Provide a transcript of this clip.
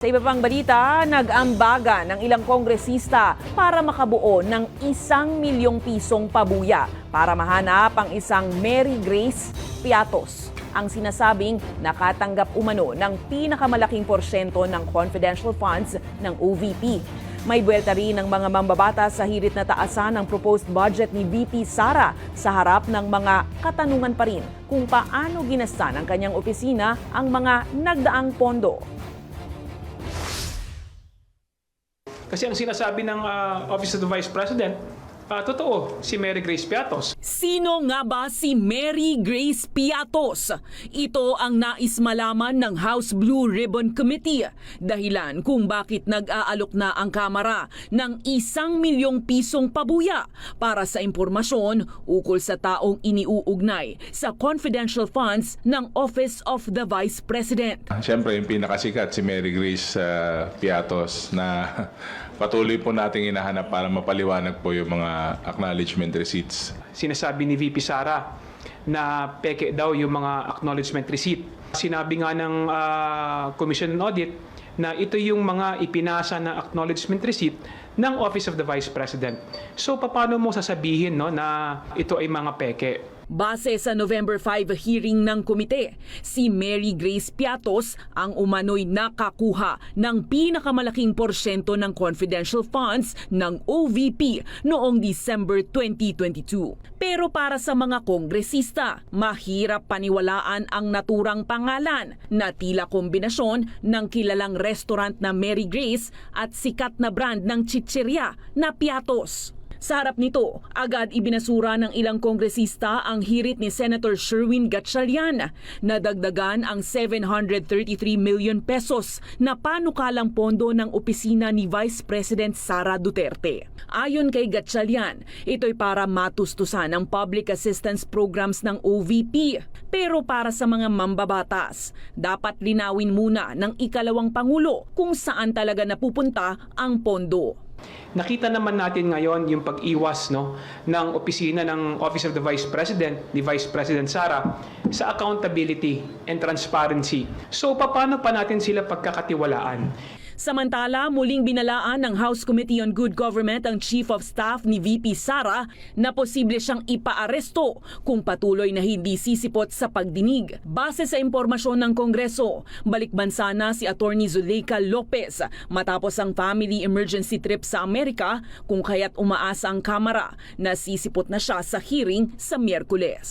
Sa iba pang balita, nag-ambaga ng ilang kongresista para makabuo ng 1,000,000 pisong pabuya para mahanap ang isang Mary Grace Piatos, ang sinasabing nakatanggap umano ng pinakamalaking porsyento ng confidential funds ng OVP. May buwelta rin ng mga mambabatas sa hirit na taasan ng proposed budget ni VP Sara sa harap ng mga katanungan pa rin kung paano ginasta ng kanyang opisina ang mga nagdaang pondo. Kasi ang sinasabi ng Office of the Vice President, totoo, si Mary Grace Piatos. Sino nga ba si Mary Grace Piatos? Ito ang nais malaman ng House Blue Ribbon Committee. Dahilan kung bakit nag-aalok na ang Kamara ng 1,000,000 pisong pabuya para sa impormasyon ukol sa taong iniuugnay sa confidential funds ng Office of the Vice President. Siyempre, yung pinakasikat si Mary Grace Piatos na patuloy po nating hinahanap para mapaliwanag po yung mga acknowledgement receipts. Sinasabi ni VP Sara na peke daw yung mga acknowledgement receipt. Sinabi nga ng Commission on Audit na ito yung mga ipinasa na acknowledgement receipt ng Office of the Vice President. So paano mo sasabihin na ito ay mga peke? Base sa November 5 hearing ng komite, si Mary Grace Piatos ang umano'y nakakuha ng pinakamalaking porsyento ng confidential funds ng OVP noong December 2022. Pero para sa mga kongresista, mahirap paniwalaan ang naturang pangalan na tila kombinasyon ng kilalang restaurant na Mary Grace at sikat na brand ng chichirya na Piatos. Sa harap nito, agad ibinasura ng ilang kongresista ang hirit ni Senator Sherwin Gatchalian na dagdagan ang 733 million pesos na panukalang pondo ng opisina ni Vice President Sara Duterte. Ayon kay Gatchalian, ito'y para matustusan ang public assistance programs ng OVP. Pero para sa mga mambabatas, dapat linawin muna ng ikalawang Pangulo kung saan talaga napupunta ang pondo. Nakita naman natin ngayon yung pag-iwas ng opisina ng Office of the Vice President, ni Vice President Sara, sa accountability and transparency. So paano pa natin sila pagkakatiwalaan? Samantala, muling binalaan ng House Committee on Good Government ang Chief of Staff ni VP Sara na posible siyang ipaaresto kung patuloy na hindi sisipot sa pagdinig. Base sa impormasyon ng Kongreso, balikbansa na si Attorney Zuleika Lopez matapos ang family emergency trip sa Amerika kung kaya't umaasa ang Kamara na sisipot na siya sa hearing sa Miyerkules.